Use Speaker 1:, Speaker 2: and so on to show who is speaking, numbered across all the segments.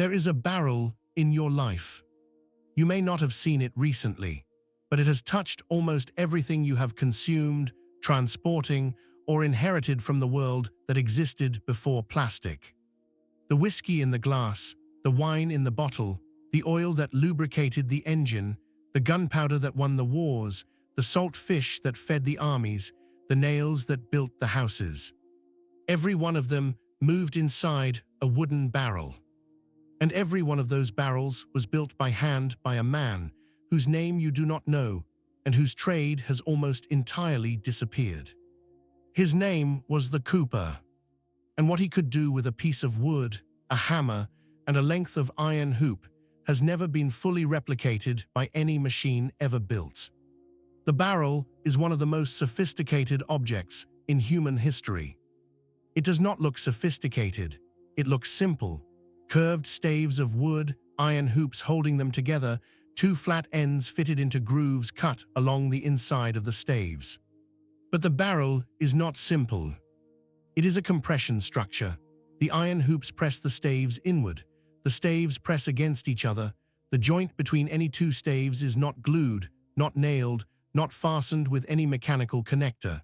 Speaker 1: There is a barrel in your life. You may not have seen it recently, but it has touched almost everything you have consumed, transporting, or inherited from the world that existed before plastic. The whiskey in the glass, the wine in the bottle, the oil that lubricated the engine, the gunpowder that won the wars, the salt fish that fed the armies, the nails that built the houses. Every one of them moved inside a wooden barrel. And every one of those barrels was built by hand by a man whose name you do not know and whose trade has almost entirely disappeared. His name was the cooper, and what he could do with a piece of wood, a hammer, and a length of iron hoop has never been fully replicated by any machine ever built. The barrel is one of the most sophisticated objects in human history. It does not look sophisticated, it looks simple. Curved staves of wood, iron hoops holding them together, two flat ends fitted into grooves cut along the inside of the staves. But the barrel is not simple. It is a compression structure. The iron hoops press the staves inward. The staves press against each other. The joint between any two staves is not glued, not nailed, not fastened with any mechanical connector.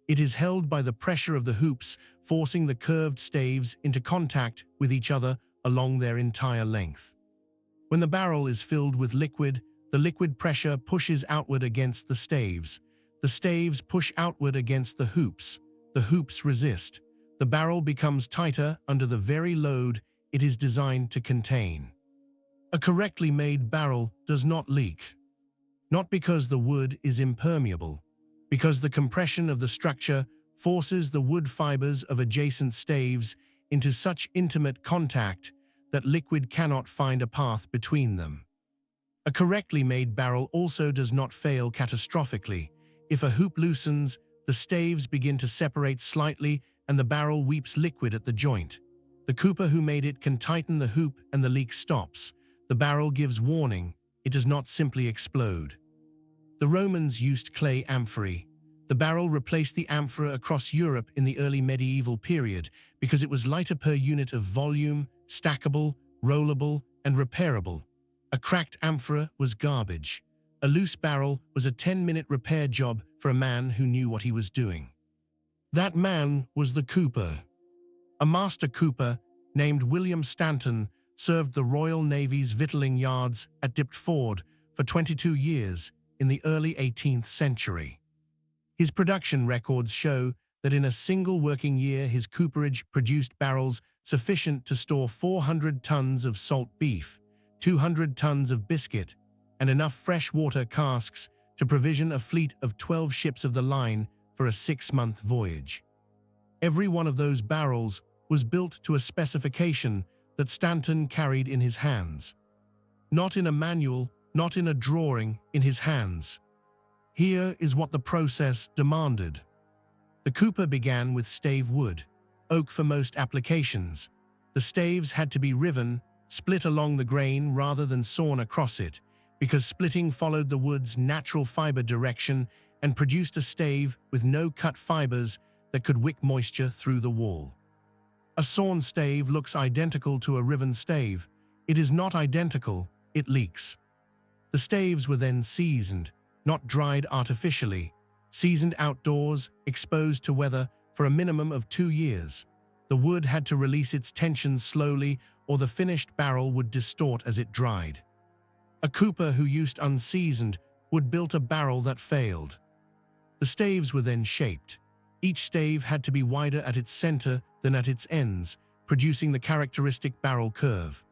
Speaker 1: It is held by the pressure of the hoops, forcing the curved staves into contact with each other along their entire length. When the barrel is filled with liquid, the liquid pressure pushes outward against the staves. The staves push outward against the hoops. The hoops resist. The barrel becomes tighter under the very load it is designed to contain. A correctly made barrel does not leak. Not because the wood is impermeable, because the compression of the structure forces the wood fibers of adjacent staves into such intimate contact that liquid cannot find a path between them. A correctly made barrel also does not fail catastrophically. If a hoop loosens, the staves begin to separate slightly and the barrel weeps liquid at the joint. The cooper who made it can tighten the hoop and the leak stops. The barrel gives warning, it does not simply explode. The Romans used clay amphorae. The barrel replaced the amphora across Europe in the early medieval period because it was lighter per unit of volume, stackable, rollable, and repairable. A cracked amphora was garbage. A loose barrel was a 10-minute repair job for a man who knew what he was doing. That man was the cooper. A master cooper named William Stanton served the Royal Navy's victualling yards at Deptford for 22 years in the early 18th century. His production records show that in a single working year his cooperage produced barrels sufficient to store 400 tons of salt beef, 200 tons of biscuit, and enough freshwater casks to provision a fleet of 12 ships of the line for a 6-month voyage. Every one of those barrels was built to a specification that Stanton carried in his hands. Not in a manual, not in a drawing, in his hands. Here is what the process demanded. The cooper began with stave wood, oak for most applications. The staves had to be riven, split along the grain rather than sawn across it, because splitting followed the wood's natural fiber direction and produced a stave with no cut fibers that could wick moisture through the wall. A sawn stave looks identical to a riven stave. It is not identical, it leaks. The staves were then seasoned, not dried artificially, seasoned outdoors, exposed to weather for a minimum of 2 years. The wood had to release its tension slowly or the finished barrel would distort as it dried. A cooper who used unseasoned wood built a barrel that failed. The staves were then shaped. Each stave had to be wider at its center than at its ends, producing the characteristic barrel curve.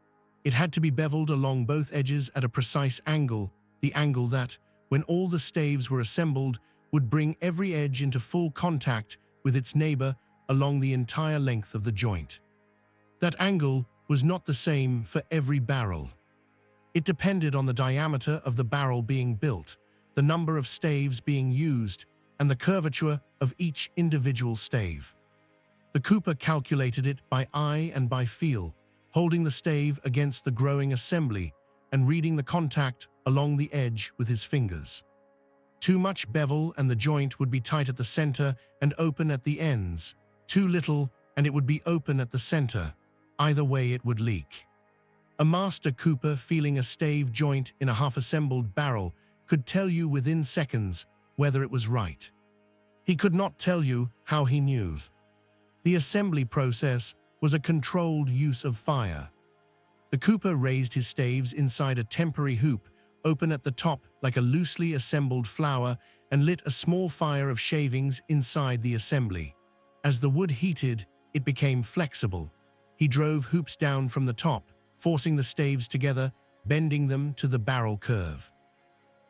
Speaker 1: It had to be beveled along both edges at a precise angle, the angle that, when all the staves were assembled, would bring every edge into full contact with its neighbor along the entire length of the joint. That angle was not the same for every barrel. It depended on the diameter of the barrel being built, the number of staves being used, and the curvature of each individual stave. The cooper calculated it by eye and by feel, holding the stave against the growing assembly and reading the contact along the edge with his fingers. Too much bevel and the joint would be tight at the center and open at the ends. Too little and it would be open at the center. Either way it would leak. A master cooper feeling a stave joint in a half-assembled barrel could tell you within seconds whether it was right. He could not tell you how he knew. The assembly process was a controlled use of fire. The cooper raised his staves inside a temporary hoop, open at the top like a loosely assembled flower, and lit a small fire of shavings inside the assembly. As the wood heated, it became flexible. He drove hoops down from the top, forcing the staves together, bending them to the barrel curve.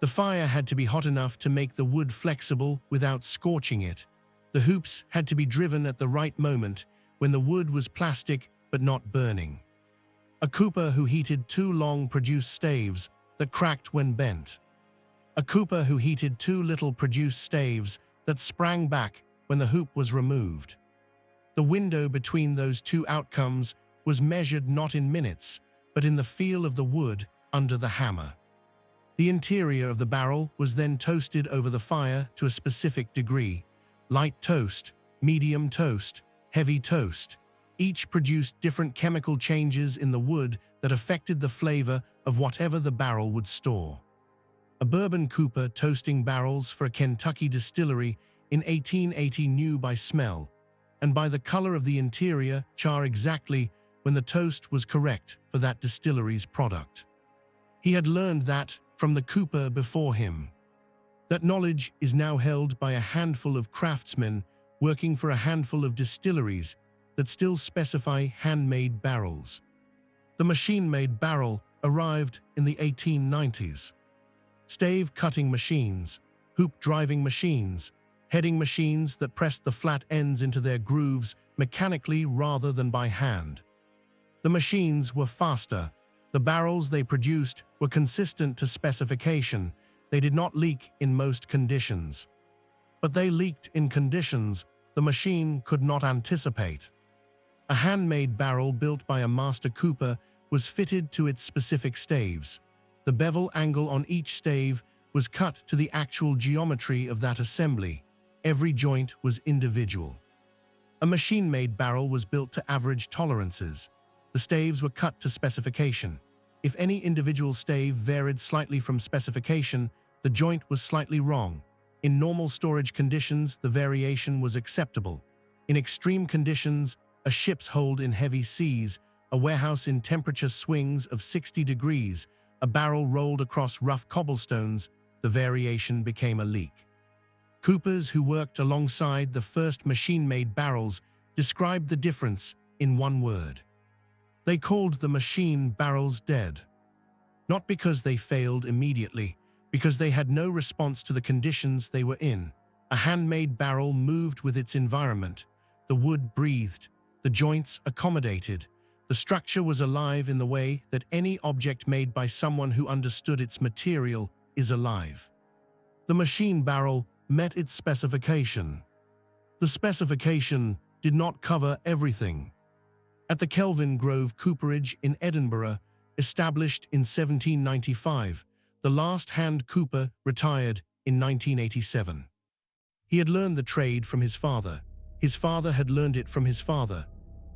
Speaker 1: The fire had to be hot enough to make the wood flexible without scorching it. The hoops had to be driven at the right moment, when the wood was plastic but not burning. A cooper who heated too long produced staves that cracked when bent. A cooper who heated too little produced staves that sprang back when the hoop was removed. The window between those two outcomes was measured not in minutes, but in the feel of the wood under the hammer. The interior of the barrel was then toasted over the fire to a specific degree: light toast, medium toast, heavy toast. Each produced different chemical changes in the wood that affected the flavor of whatever the barrel would store. A bourbon cooper toasting barrels for a Kentucky distillery in 1880 knew by smell and by the color of the interior char exactly when the toast was correct for that distillery's product. He had learned that from the cooper before him. That knowledge is now held by a handful of craftsmen working for a handful of distilleries that still specify handmade barrels. The machine-made barrel arrived in the 1890s. Stave cutting machines, hoop driving machines, heading machines that pressed the flat ends into their grooves mechanically rather than by hand. The machines were faster. The barrels they produced were consistent to specification. They did not leak in most conditions. But they leaked in conditions the machine could not anticipate. A handmade barrel built by a master cooper was fitted to its specific staves. The bevel angle on each stave was cut to the actual geometry of that assembly. Every joint was individual. A machine-made barrel was built to average tolerances. The staves were cut to specification. If any individual stave varied slightly from specification, the joint was slightly wrong. In normal storage conditions, the variation was acceptable. In extreme conditions, a ship's hold in heavy seas, a warehouse in temperature swings of 60 degrees, a barrel rolled across rough cobblestones, the variation became a leak. Coopers who worked alongside the first machine-made barrels described the difference in one word. They called the machine barrels dead. Not because they failed immediately, because they had no response to the conditions they were in. A handmade barrel moved with its environment. The wood breathed. The joints accommodated. The structure was alive in the way that any object made by someone who understood its material is alive. The machine barrel met its specification. The specification did not cover everything. At the Kelvin Grove Cooperage in Edinburgh, established in 1795, the last hand cooper retired in 1987. He had learned the trade from his father. His father had learned it from his father.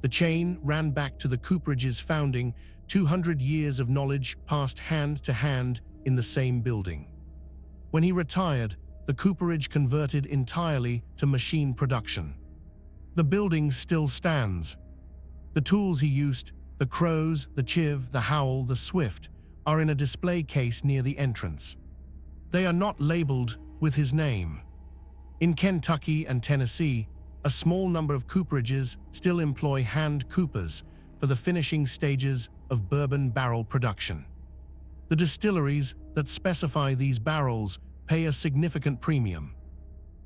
Speaker 1: The chain ran back to the cooperage's founding, 200 years of knowledge passed hand to hand in the same building. When he retired, the cooperage converted entirely to machine production. The building still stands. The tools he used, the crows, the chiv, the howl, the swift, are in a display case near the entrance. They are not labeled with his name. In Kentucky and Tennessee, a small number of cooperages still employ hand coopers for the finishing stages of bourbon barrel production. The distilleries that specify these barrels pay a significant premium.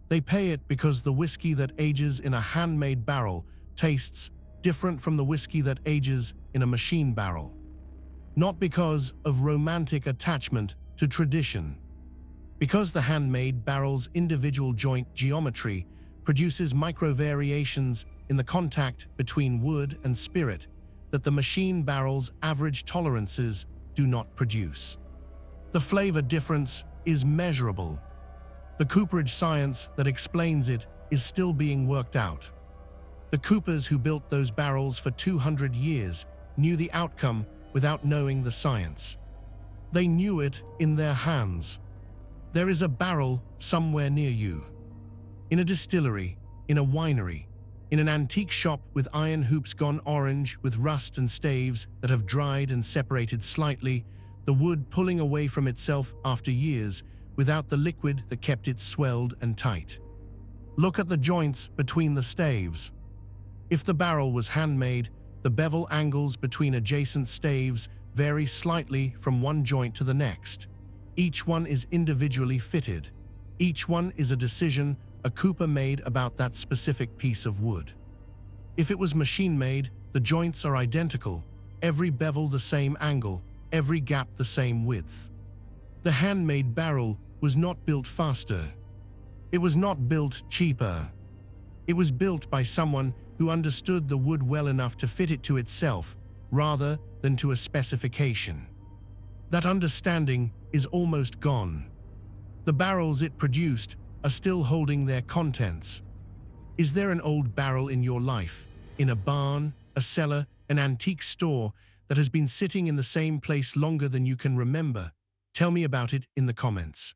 Speaker 1: They pay it because the whiskey that ages in a handmade barrel tastes different from the whiskey that ages in a machine barrel. Not because of romantic attachment to tradition. Because the handmade barrel's individual joint geometry produces micro-variations in the contact between wood and spirit that the machine barrel's average tolerances do not produce. The flavor difference is measurable. The cooperage science that explains it is still being worked out. The coopers who built those barrels for 200 years knew the outcome without knowing the science. They knew it in their hands. There is a barrel somewhere near you. In a distillery, in a winery, in an antique shop with iron hoops gone orange with rust and staves that have dried and separated slightly, the wood pulling away from itself after years without the liquid that kept it swelled and tight. Look at the joints between the staves. If the barrel was handmade, the bevel angles between adjacent staves vary slightly from one joint to the next. Each one is individually fitted. Each one is a decision a cooper made about that specific piece of wood. If it was machine-made, the joints are identical, every bevel the same angle, every gap the same width. The handmade barrel was not built faster. It was not built cheaper. It was built by someone who understood the wood well enough to fit it to itself, rather than to a specification. That understanding is almost gone. The barrels it produced are still holding their contents. Is there an old barrel in your life, in a barn, a cellar, an antique store, that has been sitting in the same place longer than you can remember? Tell me about it in the comments.